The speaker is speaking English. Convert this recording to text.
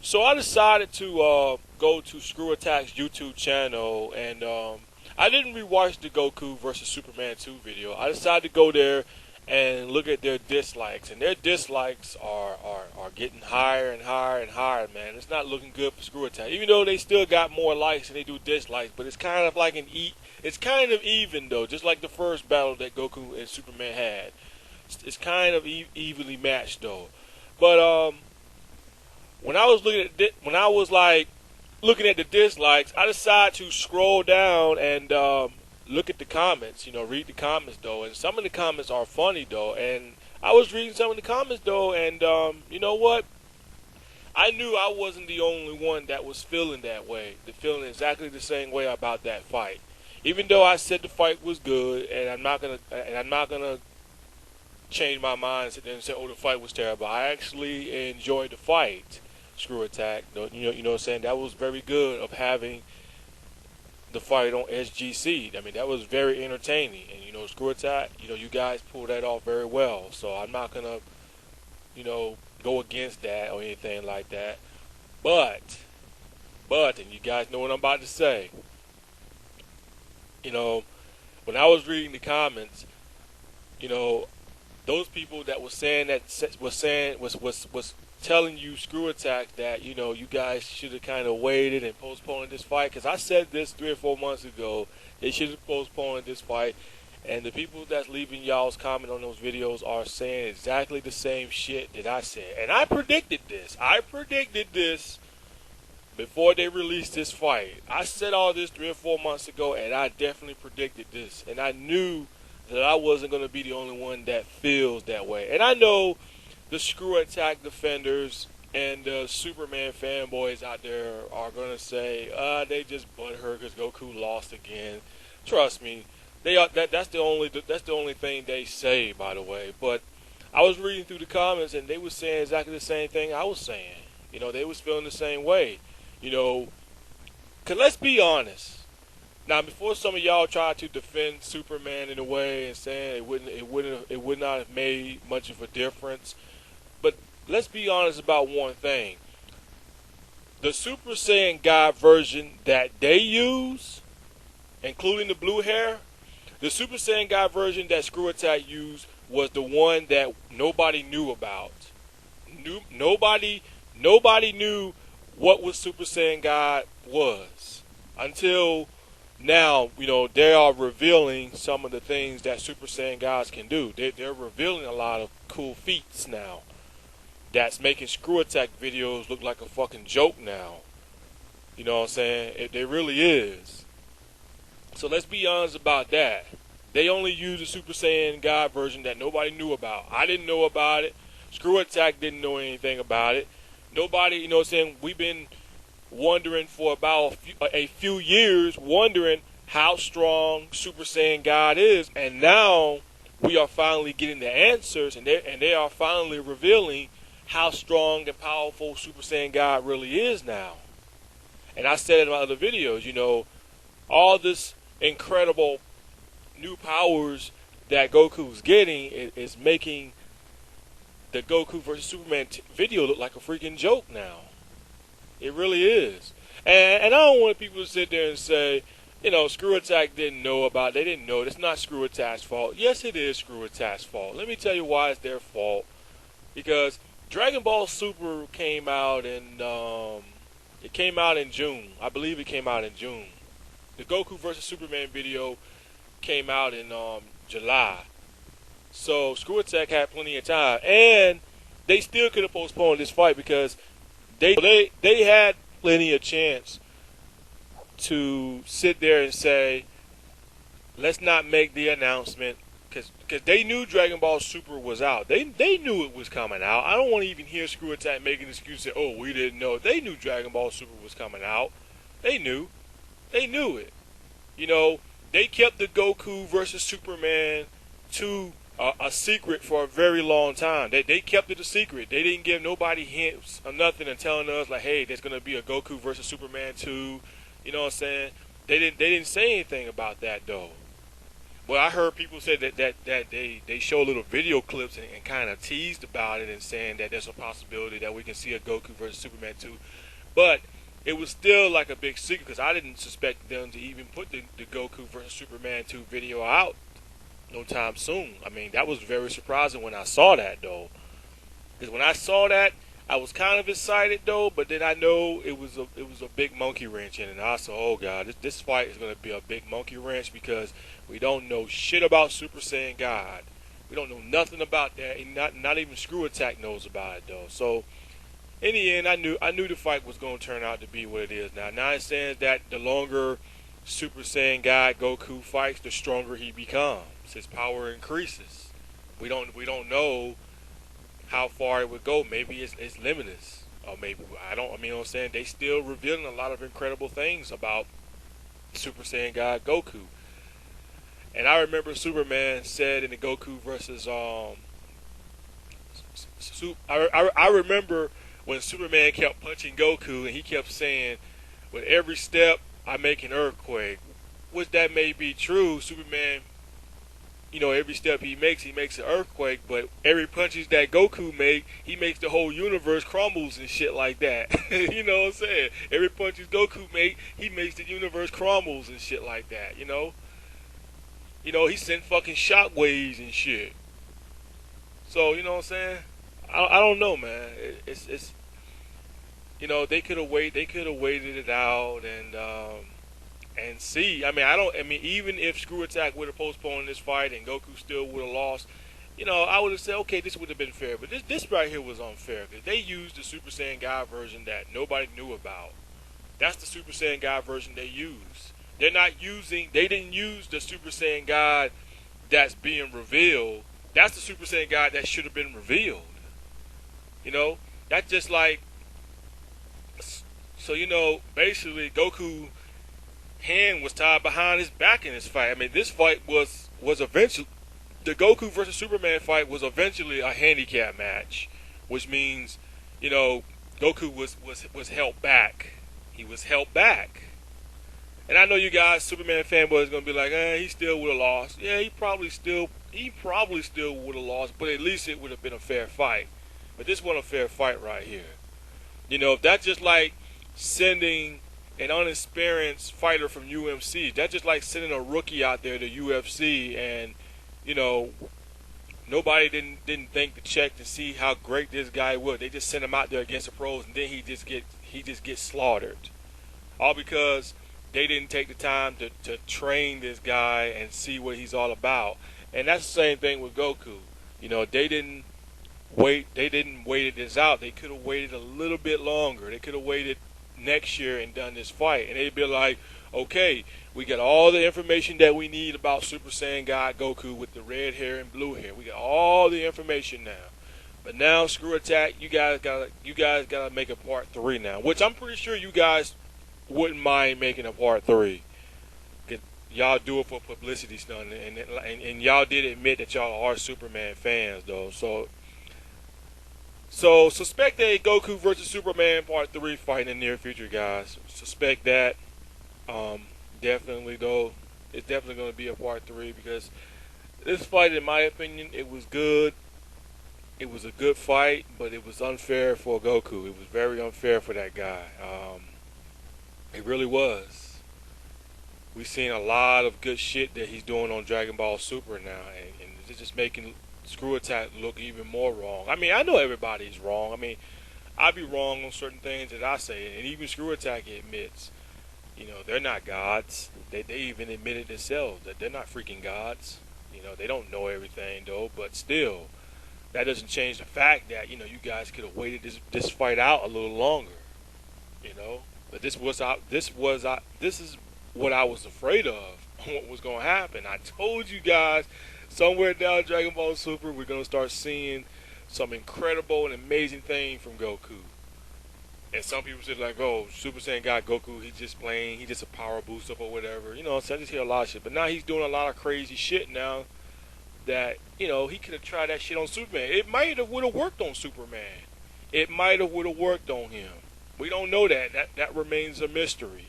So I decided to go to Screw Attack's YouTube channel, and I didn't rewatch the Goku versus Superman 2 video. I decided to go there and look at their dislikes, and their dislikes are getting higher and higher and higher, man. It's not looking good for Screw Attack, even though they still got more likes than they do dislikes. But it's kind of like it's kind of even though, just like the first battle that Goku and Superman had. It's kind of evenly matched though. But when I was looking at the dislikes, I decided to scroll down and look at the comments. Read the comments though, and some of the comments are funny though. And I was reading some of the comments though, and you know what? I knew I wasn't the only one that was feeling that way, feeling exactly the same way about that fight. Even though I said the fight was good, and I'm not gonna change my mind and sit there and say, "Oh, the fight was terrible." I actually enjoyed the fight. Screw Attack, you know what I'm saying? That was very good of having the fight on SGC. I mean, that was very entertaining, and Screw Attack, you guys pulled that off very well. So I'm not gonna, go against that or anything like that. But, and you guys know what I'm about to say. When I was reading the comments, those people that was telling you, Screw Attack, that you guys should have kind of waited and postponed this fight, because I said this 3 or 4 months ago. They should have postponed this fight, and the people that's leaving y'all's comment on those videos are saying exactly the same shit that I said. And I predicted this. Before they released this fight. I said all this 3 or 4 months ago, and I definitely predicted this. And I knew that I wasn't going to be the only one that feels that way. And I know the Screw Attack defenders and the Superman fanboys out there are going to say, they just butthurt because Goku lost again. Trust me, they are. That's the only thing they say, by the way. But I was reading through the comments, and they were saying exactly the same thing I was saying. They was feeling the same way. Because let's be honest. Now, before some of y'all try to defend Superman in a way and saying it would not have made much of a difference, but let's be honest about one thing: the Super Saiyan God version that they use, including the blue hair, the Super Saiyan God version that Screw Attack used was the one that nobody knew about. Nobody knew what Super Saiyan God was until now. They are revealing some of the things that Super Saiyan Gods can do. They're revealing a lot of cool feats now. That's making Screw Attack videos look like a fucking joke now. You know what I'm saying? It really is. So let's be honest about that. They only use the Super Saiyan God version that nobody knew about. I didn't know about it. Screw Attack didn't know anything about it. Nobody, we've been wondering for about a few years, wondering how strong Super Saiyan God is, and now we are finally getting the answers, and they are finally revealing how strong and powerful Super Saiyan God really is now. And I said in my other videos, all this incredible new powers that Goku's getting is making the Goku versus Superman video look like a freaking joke now. It really is. And I don't want people to sit there and say, Screw Attack didn't know about it. They didn't know. It's not Screw Attack's fault. Yes, it is Screw Attack's fault. Let me tell you why it's their fault. Because Dragon Ball Super came out in June. I believe it came out in June. The Goku versus Superman video came out in July. So Screw Attack had plenty of time, and they still could have postponed this fight because they had plenty of chance to sit there and say, let's not make the announcement, because they knew Dragon Ball Super was out. They knew it was coming out. I don't want to even hear Screw Attack making an excuse and say, oh, we didn't know. They knew Dragon Ball Super was coming out. They knew it. They kept the Goku versus Superman 2 a secret for a very long time. They kept it a secret. They didn't give nobody hints or nothing and telling us like, hey, there's gonna be a Goku versus Superman 2. You know what I'm saying? They didn't say anything about that though. Well, I heard people say that they show little video clips and kind of teased about it and saying that there's a possibility that we can see a Goku versus Superman 2. But it was still like a big secret because I didn't suspect them to even put the Goku versus Superman 2 video out no time soon. I mean, that was very surprising when I saw that, though. Because when I saw that, I was kind of excited though, but then I know it was a big monkey wrench in it. And I said, oh god, this fight is going to be a big monkey wrench because we don't know shit about Super Saiyan God. We don't know nothing about that, and not even Screw Attack knows about it though. So in the end, I knew the fight was going to turn out to be what it is now. Now it says that the longer Super Saiyan God Goku fights, the stronger he becomes. His power increases. We don't know how far it would go. Maybe it's limitless, or maybe I don't. I mean, you know what I'm saying, they still revealing a lot of incredible things about Super Saiyan God Goku. And I remember Superman said in the Goku versus I remember when Superman kept punching Goku and he kept saying, "With every step, I make an earthquake." Which that may be true. Superman, every step he makes an earthquake, but every punches that Goku make, he makes the whole universe crumbles and shit like that. You know what I'm saying? Every punches Goku make, he makes the universe crumbles and shit like that, he sent fucking shockwaves and shit. So, you know what I'm saying? I don't know, man. It's they could have waited it out and see. I mean, even if Screw Attack would have postponed this fight and Goku still would have lost, I would have said, okay, this would have been fair. But this right here was unfair because they used the Super Saiyan God version that nobody knew about. That's the Super Saiyan God version they used. They didn't use the Super Saiyan God that's being revealed. That's the Super Saiyan God that should have been revealed. That's just like, so basically Goku hand was tied behind his back in this fight. I mean, this fight was eventually, the Goku versus Superman fight was eventually a handicap match, which means, Goku was held back. He was held back. And I know you guys, Superman fanboys, gonna be like, he still would have lost. Yeah, he probably still would have lost, but at least it would have been a fair fight. But this wasn't a fair fight right here. If that's just like sending an unexperienced fighter from UMC. That's just like sending a rookie out there to UFC, and nobody didn't think to check to see how great this guy was. They just sent him out there against the pros, and then he just gets slaughtered, all because they didn't take the time to train this guy and see what he's all about. And that's the same thing with Goku. They didn't wait this out. They could have waited a little bit longer. They could have waited next year and done this fight, and they'd be like, okay, we got all the information that we need about Super Saiyan God Goku with the red hair and blue hair. We got all the information now, but now Screw Attack, you guys gotta make a part 3 now, which I'm pretty sure you guys wouldn't mind making a part 3. Y'all do it for publicity stunt, and y'all did admit that y'all are Superman fans though, So suspect a Goku versus Superman Part 3 fight in the near future, guys. Suspect that. Definitely though, it's definitely going to be a Part 3 because this fight, in my opinion, it was good. It was a good fight, but it was unfair for Goku. It was very unfair for that guy. It really was. We've seen a lot of good shit that he's doing on Dragon Ball Super now, and it's just making Screw Attack look even more wrong. I mean, I know everybody's wrong. I mean, I be wrong on certain things that I say, and even Screw Attack admits, they're not gods. They even admitted themselves that they're not freaking gods. They don't know everything though, but still, that doesn't change the fact that you guys could have waited this fight out a little longer. But this is what I was afraid of. What was going to happen? I told you guys. Somewhere down Dragon Ball Super, we're going to start seeing some incredible and amazing things from Goku. And some people say like, oh, Super Saiyan God Goku, he's just playing, he's just a power booster or whatever. So I just hear a lot of shit. But now he's doing a lot of crazy shit now that, he could have tried that shit on Superman. It might have would have worked on Superman. It might have would have worked on him. We don't know that. That remains a mystery.